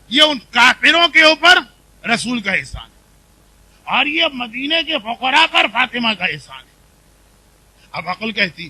یہ ان کافروں کے اوپر رسول کا احسان ہے، اور یہ مدینے کے فقراء پر فاطمہ کا احسان ہے۔ اب عقل کہتی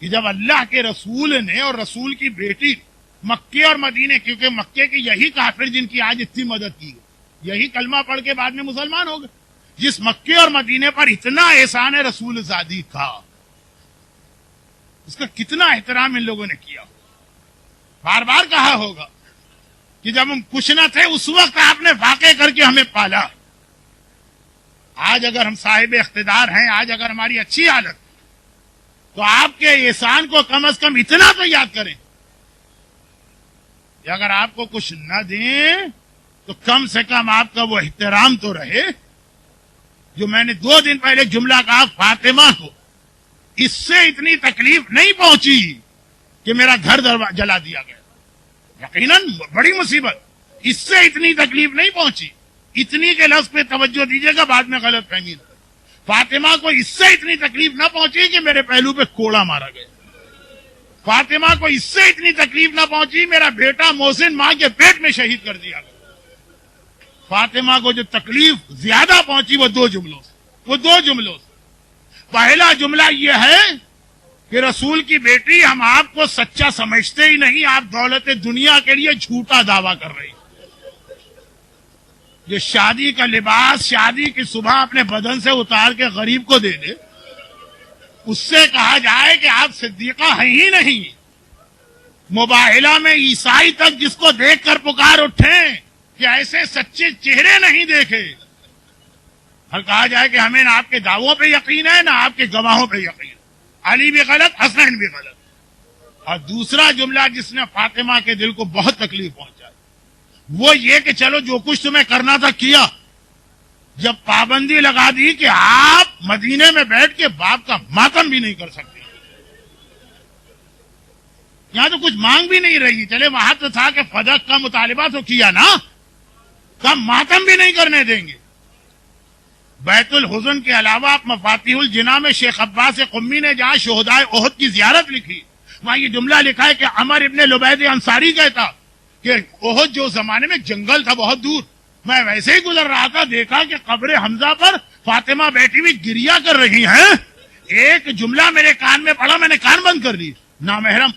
کہ جب اللہ کے رسول نے اور رسول کی بیٹی مکے اور مدینے، کیونکہ مکے کے یہی کافر جن کی آج اتنی مدد کی گئی، یہی کلمہ پڑھ کے بعد میں مسلمان ہو گئے، جس مکے اور مدینے پر اتنا احسان ہے رسول زادی کا، اس کا کتنا احترام ان لوگوں نے کیا، بار بار کہا ہوگا کہ جب ہم کچھ نہ تھے اس وقت آپ نے واقع کر کے ہمیں پالا۔ آج اگر ہم صاحب اقتدار ہیں، آج اگر ہماری اچھی حالت، تو آپ کے احسان کو کم از کم اتنا تو یاد کریں کہ اگر آپ کو کچھ نہ دیں تو کم سے کم آپ کا وہ احترام تو رہے۔ جو میں نے 2 دن پہلے جملہ کہا، فاطمہ کو اس سے اتنی تکلیف نہیں پہنچی کہ میرا گھر جلا دیا گیا، یقیناً بڑی مصیبت، اس سے اتنی تکلیف نہیں پہنچی۔ اتنی کے لفظ پہ توجہ دیجیے گا، بعد میں غلط فہمی نہ۔ فاطمہ کو اس سے اتنی تکلیف نہ پہنچی کہ میرے پہلو پہ کوڑا مارا گیا، فاطمہ کو اس سے اتنی تکلیف نہ پہنچی میرا بیٹا محسن ماں کے پیٹ میں شہید کر دیا گیا۔ فاطمہ کو جو تکلیف زیادہ پہنچی وہ 2 جملوں سے۔ پہلا جملہ یہ ہے کہ رسول کی بیٹی، ہم آپ کو سچا سمجھتے ہی نہیں، آپ دولت دنیا کے لیے جھوٹا دعویٰ کر رہی ہیں۔ جو شادی کا لباس شادی کی صبح اپنے بدن سے اتار کے غریب کو دے دے، اس سے کہا جائے کہ آپ صدیقہ ہیں ہی نہیں۔ مباہلہ میں عیسائی تک جس کو دیکھ کر پکار اٹھیں کہ ایسے سچے چہرے نہیں دیکھے، اور کہا جائے کہ ہمیں نہ آپ کے دعووں پہ یقین ہے نہ آپ کے گواہوں پہ یقین ہے، علی بھی غلط، حسین بھی غلط۔ اور دوسرا جملہ جس نے فاطمہ کے دل کو بہت تکلیف پہنچائی وہ یہ کہ چلو جو کچھ تمہیں کرنا تھا کیا، جب پابندی لگا دی کہ آپ مدینے میں بیٹھ کے باپ کا ماتم بھی نہیں کر سکتے، یہاں تو کچھ مانگ بھی نہیں رہی، چلے وہاں تو تھا کہ فدق کا مطالبہ تو کیا نا، کم ماتم بھی نہیں کرنے دیں گے۔ بیت الحزن کے علاوہ آپ مفاتیح الجناح میں شیخ عباس قمی نے جہاں شہدائے احد کی زیارت لکھی، وہاں یہ جملہ لکھا ہے کہ عمر ابن لبید انصاری کہتا کہ احد جو زمانے میں جنگل تھا بہت دور، میں ویسے ہی گزر رہا تھا، دیکھا کہ قبر حمزہ پر فاطمہ بیٹھی ہوئی گریا کر رہی ہیں، ایک جملہ میرے کان میں پڑا، میں نے کان بند کر دی، نامحرم،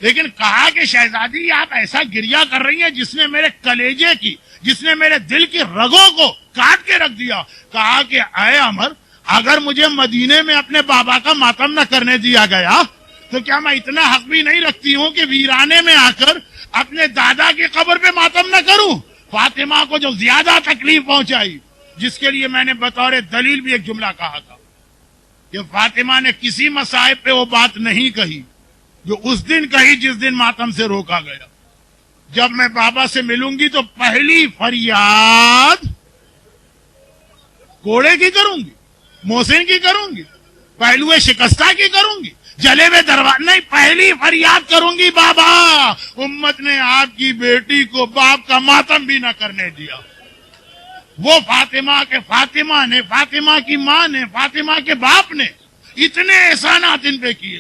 لیکن کہا کہ شہزادی آپ ایسا گریا کر رہی ہیں جس نے میرے کلیجے کی، جس نے میرے دل کی رگوں کو کاٹ کے رکھ دیا۔ کہا کہ اے عمر، اگر مجھے مدینے میں اپنے بابا کا ماتم نہ کرنے دیا گیا تو کیا میں اتنا حق بھی نہیں رکھتی ہوں کہ ویرانے میں آ کر اپنے دادا کی قبر پہ ماتم نہ کروں؟ فاطمہ کو جو زیادہ تکلیف پہنچائی، جس کے لیے میں نے بطور دلیل بھی ایک جملہ کہا تھا کہ فاطمہ نے کسی مصائب پہ وہ بات نہیں کہی جو اس دن کہی جس دن ماتم سے روکا گیا، جب میں بابا سے ملوں گی تو پہلی فریاد کوڑے کی کروں گی، محسن کی کروں گی، پہلوئے شکستہ کی کروں گی، جلے ہوئے دروازے نہیں، پہلی فریاد کروں گی بابا، امت نے آپ کی بیٹی کو باپ کا ماتم بھی نہ کرنے دیا۔ وہ فاطمہ کے فاطمہ نے، فاطمہ کی ماں نے، فاطمہ کے باپ نے اتنے احسانات ان پہ کیے،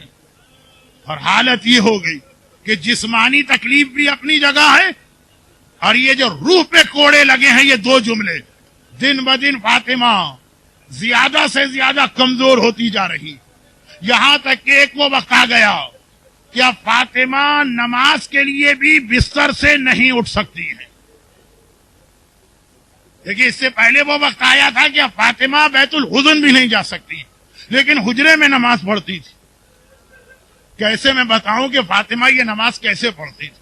اور حالت یہ ہو گئی کہ جسمانی تکلیف بھی اپنی جگہ ہے، اور یہ جو روح پہ کوڑے لگے ہیں، یہ 2 جملے، دن بدن فاطمہ زیادہ سے زیادہ کمزور ہوتی جا رہی، یہاں تک کہ ایک وہ وقت آ گیا کہ اب فاطمہ نماز کے لیے بھی بستر سے نہیں اٹھ سکتی ہے۔ دیکھیے، اس سے پہلے وہ وقت آیا تھا کہ اب فاطمہ بیت الحزن بھی نہیں جا سکتی، لیکن حجرے میں نماز پڑھتی تھی۔ کیسے میں بتاؤں کہ فاطمہ یہ نماز کیسے پڑھتی تھی؟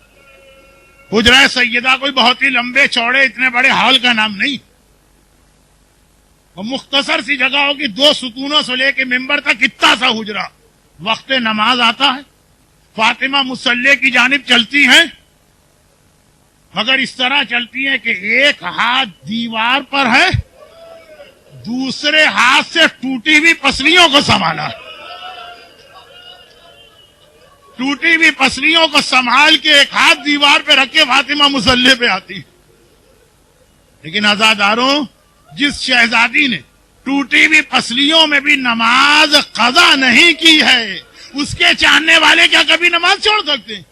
حجرہ سیدہ کوئی بہت ہی لمبے چوڑے اتنے بڑے ہال کا نام نہیں، وہ مختصر سی جگہ ہوگی، 2 ستونوں سے لے کے ممبر تک اتنا سا حجرہ۔ وقت نماز آتا ہے، فاطمہ مصلی کی جانب چلتی ہیں، مگر اس طرح چلتی ہیں کہ ایک ہاتھ دیوار پر ہے، دوسرے ہاتھ سے ٹوٹی ہوئی پسلیوں کو سنبھالا، ٹوٹی ہوئی پسلیوں کو سنبھال کے ایک ہاتھ دیوار پہ رکھ کے فاطمہ مصلی پہ آتی۔ لیکن عزاداروں، جس شہزادی نے ٹوٹی ہوئی پسلیوں میں بھی نماز قضا نہیں کی ہے، اس کے چاہنے والے کیا کبھی نماز چھوڑ سکتے ہیں؟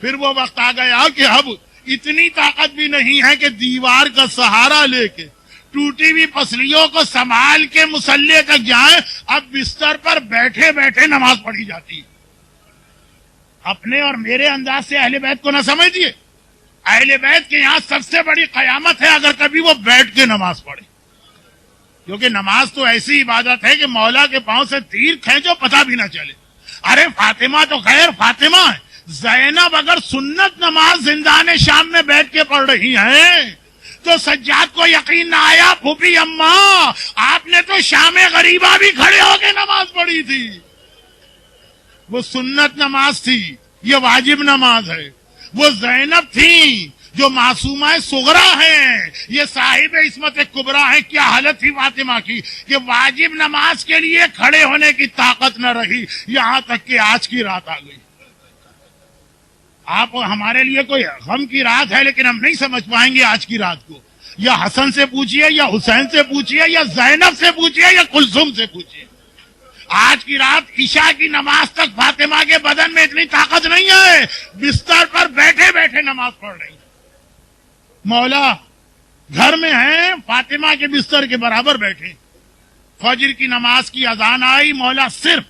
پھر وہ وقت آ گیا کہ اب اتنی طاقت بھی نہیں ہے کہ دیوار کا سہارا لے کے ٹوٹی ہوئی پسلیوں کو سنبھال کے مصلی تک جائیں. اب بستر پر بیٹھے بیٹھے نماز پڑھی جاتی ہے. اپنے اور میرے انداز سے اہل بیت کو نہ سمجھیے. اہل بیت کے یہاں سب سے بڑی قیامت ہے اگر کبھی وہ بیٹھ کے نماز پڑھے, کیونکہ نماز تو ایسی عبادت ہے کہ مولا کے پاؤں سے تیر کھینچو پتہ بھی نہ چلے. ارے فاطمہ تو خیر فاطمہ ہے, زینب اگر سنت نماز زندان شام میں بیٹھ کے پڑھ رہی ہیں تو سجاد کو یقین نہ آیا پھوپھی اماں آپ نے تو شام غریبہ بھی کھڑے ہو کے نماز پڑھی تھی. وہ سنت نماز تھی, یہ واجب نماز ہے. وہ زینب تھی جو معصومہ صغرا ہیں, یہ صاحب عصمت کبریٰ ہیں. کیا حالت تھی فاطمہ کی کہ واجب نماز کے لیے کھڑے ہونے کی طاقت نہ رہی, یہاں تک کہ آج کی رات آ گئی. آپ ہمارے لیے کوئی غم کی رات ہے لیکن ہم نہیں سمجھ پائیں گے آج کی رات کو. یا حسن سے پوچھئے, یا حسین سے پوچھئے, یا زینب سے پوچھئے, یا کلثوم سے پوچھئے. آج کی رات عشاء کی نماز تک فاطمہ کے بدن میں اتنی طاقت نہیں ہے, بستر پر بیٹھے بیٹھے نماز پڑھ رہی. مولا گھر میں ہیں, فاطمہ کے بستر کے برابر بیٹھے. فجر کی نماز کی اذان آئی, مولا صرف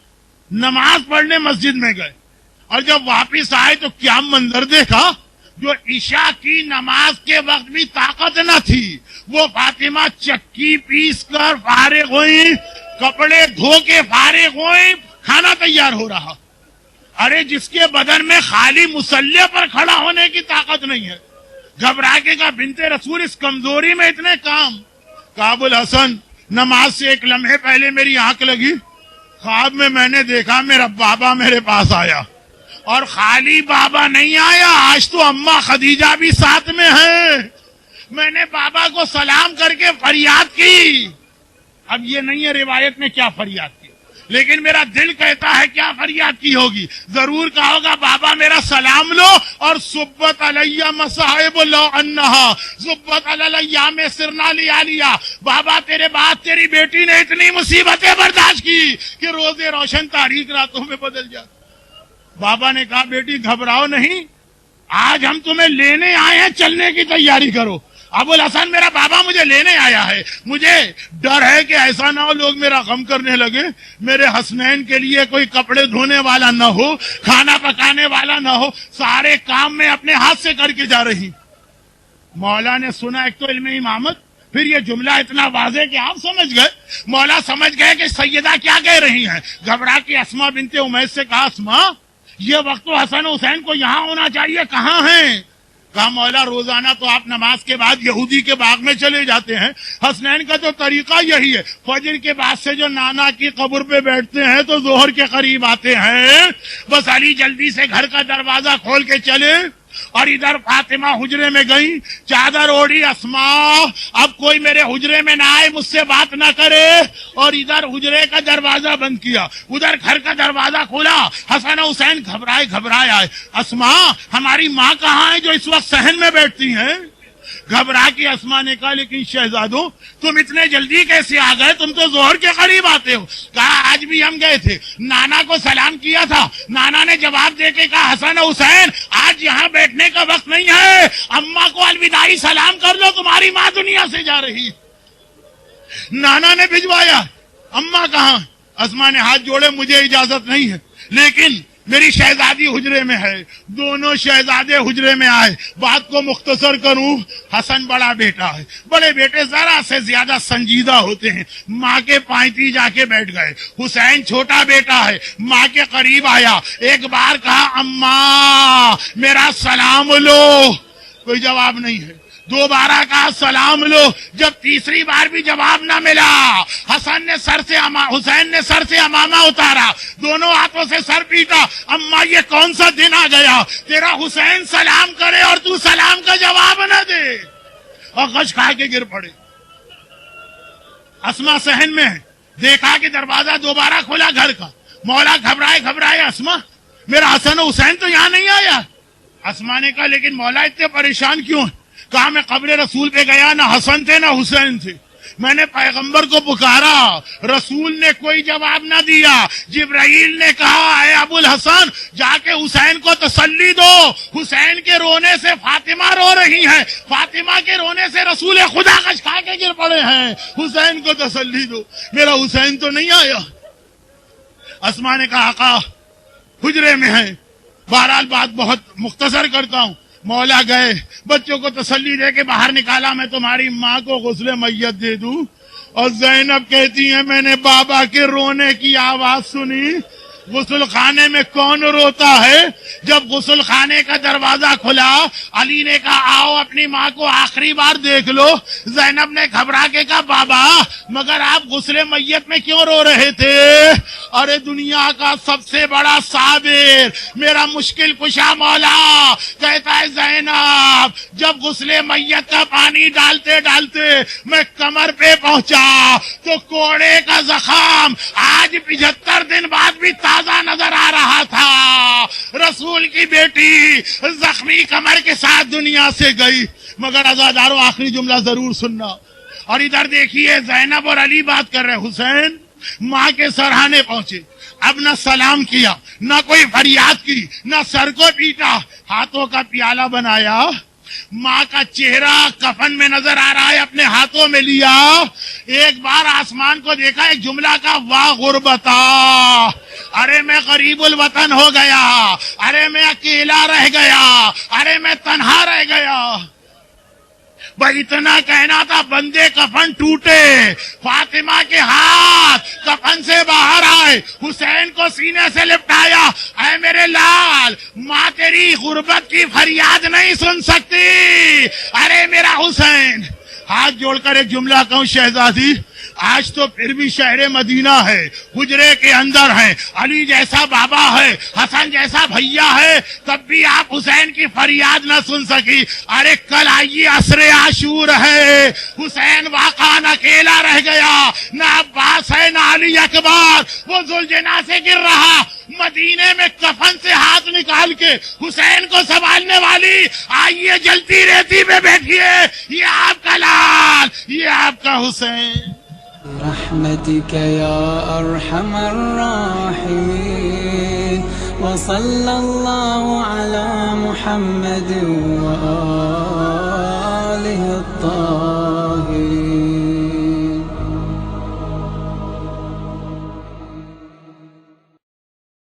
نماز پڑھنے مسجد میں گئے, اور جب واپس آئے تو کیا منظر دیکھا. جو عشاء کی نماز کے وقت بھی طاقت نہ تھی, وہ فاطمہ چکی پیس کر فارغ ہوئی, کپڑے دھو کے فارغ ہوئی, کھانا تیار ہو رہا. ارے جس کے بدن میں خالی مصلی پر کھڑا ہونے کی طاقت نہیں ہے, گھبرا کے کہا بنت رسول اس کمزوری میں اتنے کام. ابو الحسن نماز سے ایک لمحے پہلے میری آنکھ لگی, خواب میں نے دیکھا میرا بابا میرے پاس آیا, اور خالی بابا نہیں آیا, آج تو اماں خدیجہ بھی ساتھ میں ہے. میں نے بابا کو سلام کر کے فریاد کی. اب یہ نہیں ہے روایت میں کیا فریاد کی, لیکن میرا دل کہتا ہے کیا فریاد کی ہوگی. ضرور کہا ہوگا بابا میرا سلام لو, اور صبت علیہ مصائب لو انہا صبت علیہ میں سرنا لیا. بابا تیرے بعد تیری بیٹی نے اتنی مصیبتیں برداشت کی کہ روزے روشن تاریک راتوں میں بدل جاتے. بابا نے کہا بیٹی گھبراؤ نہیں, آج ہم تمہیں لینے آئے ہیں, چلنے کی تیاری کرو. ابو الحسن میرا بابا مجھے لینے آیا ہے, مجھے ڈر ہے کہ ایسا نہ ہو لوگ میرا غم کرنے لگے, میرے حسنین کے لیے کوئی کپڑے دھونے والا نہ ہو, کھانا پکانے والا نہ ہو, سارے کام میں اپنے ہاتھ سے کر کے جا رہی. مولا نے سنا ایک تو علم امامت, پھر یہ جملہ اتنا واضح کہ آپ سمجھ گئے. مولا سمجھ گئے کہ سیدہ کیا کہہ رہی ہیں. گھبرا کے اسما بنت امیس سے کہا اسما یہ وقت تو حسن حسین کو یہاں ہونا چاہیے, کہاں ہیں. کہا مولا روزانہ تو آپ نماز کے بعد یہودی کے باغ میں چلے جاتے ہیں, حسنین کا تو طریقہ یہی ہے, فجر کے بعد سے جو نانا کی قبر پہ بیٹھتے ہیں تو ظہر کے قریب آتے ہیں, بس علی جلدی سے گھر کا دروازہ کھول کے چلے. اور ادھر فاطمہ حجرے میں گئی, چادر اوڑھی, اسما اب کوئی میرے حجرے میں نہ آئے, مجھ سے بات نہ کرے, اور ادھر حجرے کا دروازہ بند کیا, ادھر گھر کا دروازہ کھولا. حسن حسین گھبرائے آئے. اسما ہماری ماں کہاں ہے جو اس وقت صحن میں بیٹھتی ہیں. گھبرا کے اسما نے کہا لیکن شہزادوں تم اتنے جلدی کیسے آ گئے, تم تو ظہر کے قریب آتے ہو. کہا آج بھی ہم گئے تھے, نانا کو سلام کیا تھا, نانا نے جواب دے کے کہا حسن حسین آج یہاں بیٹھنے کا وقت نہیں ہے, اماں کو الوداعی سلام کر لو, تمہاری ماں دنیا سے جا رہی. نانا نے بھجوایا, اماں کہاں. اسما نے ہاتھ جوڑے, مجھے اجازت نہیں ہے, لیکن میری شہزادی حجرے میں ہے. دونوں شہزادے حجرے میں آئے. بات کو مختصر کروں, حسن بڑا بیٹا ہے, بڑے بیٹے ذرا سے زیادہ سنجیدہ ہوتے ہیں, ماں کے پائتی جا کے بیٹھ گئے. حسین چھوٹا بیٹا ہے, ماں کے قریب آیا, ایک بار کہا اماں میرا سلام لو, کوئی جواب نہیں ہے. دوبارہ کہا سلام لو, جب تیسری بار بھی جواب نہ ملا, حسین نے سر سے امامہ اتارا, دونوں ہاتھوں سے سر پیٹا. اماں یہ کون سا دن آ گیا, تیرا حسین سلام کرے اور تو سلام کا جواب نہ دے, اور غش کھا کے گر پڑے. اسما صحن میں ہے, دیکھا کہ دروازہ دوبارہ کھلا گھر کا. مولا گھبرائے اسما میرا حسن حسین تو یہاں نہیں آیا. اسما نے کہا لیکن مولا اتنے پریشان کیوں ہیں. کہا میں قبر رسول پہ گیا, نہ حسن تھے نہ حسین تھے. میں نے پیغمبر کو پکارا، رسول نے کوئی جواب نہ دیا۔ جبرائیل نے کہا اے ابو الحسن جا کے حسین کو تسلی دو، حسین کے رونے سے فاطمہ رو رہی ہے، فاطمہ کے رونے سے رسول خدا کش کھا کے گر پڑے ہیں، حسین کو تسلی دو۔ میرا حسین تو نہیں آیا۔ اسما نے کہا آقا حجرے میں ہے۔ بہرحال بات بہت مختصر کرتا ہوں، مولا گئے، بچوں کو تسلی دے کے باہر نکالا، میں تمہاری ماں کو غسل میت دے دوں؟ اور زینب کہتی ہیں میں نے بابا کے رونے کی آواز سنی۔ غسل خانے میں کون روتا ہے؟ جب غسل خانے کا دروازہ کھلا، علی نے کہا آؤ اپنی ماں کو آخری بار دیکھ لو۔ زینب نے گھبرا کے کہا بابا مگر آپ غسل میت میں کیوں رو رہے تھے؟ ارے دنیا کا سب سے بڑا صابر، میرا مشکل کشا مولا کہتا ہے زینب جب غسل میت کا پانی ڈالتے ڈالتے میں کمر پہ پہنچا تو کوڑے کا زخم آج 75 دن بعد بھی تازہ نظر آ رہا تھا۔ رسول کی بیٹی زخمی کمر کے ساتھ دنیا سے گئی۔ مگر عزادارو آخری جملہ ضرور سننا، اور ادھر دیکھیے زینب اور علی بات کر رہے، حسین ماں کے سرہانے پہنچے، اب نہ سلام کیا، نہ کوئی فریاد کی، نہ سر کو پیٹا، ہاتھوں کا پیالہ بنایا، ماں کا چہرہ کفن میں نظر آ رہا ہے، اپنے ہاتھوں میں لیا، ایک بار آسمان کو دیکھا، ایک جملہ کا واہ غربتا، ارے میں غریب الوطن ہو گیا، ارے میں اکیلا رہ گیا، ارے میں تنہا رہ گیا۔ بھائی اتنا کہنا تھا، بندے کفن ٹوٹے، فاطمہ کے ہاتھ کفن سے باہر آئے، حسین کو سینے سے لپٹایا، اے میرے لال ماں تیری غربت کی فریاد نہیں سن سکتی، ارے میرا حسین۔ ہاتھ جوڑ کر ایک جملہ کہوں شہزادی، آج تو پھر بھی شہر مدینہ ہے، حجرے کے اندر ہے، علی جیسا بابا ہے، حسن جیسا بھیا ہے، تب بھی آپ حسین کی فریاد نہ سن سکی۔ ارے کل آئیے عصر عاشور ہے، حسین واقعاً اکیلا رہ گیا، نہ عباس ہے نہ علی اکبر، وہ ذوالجناح سے گر رہا، مدینے میں کفن سے ہاتھ نکال کے حسین کو سنبھالنے والی، آئیے جلتی ریتی پہ بیٹھیے، یہ آپ کا لال، یہ آپ کا حسین۔ برحمتك يا أرحم الراحمين وصلى الله على محمد وآله الطاهرين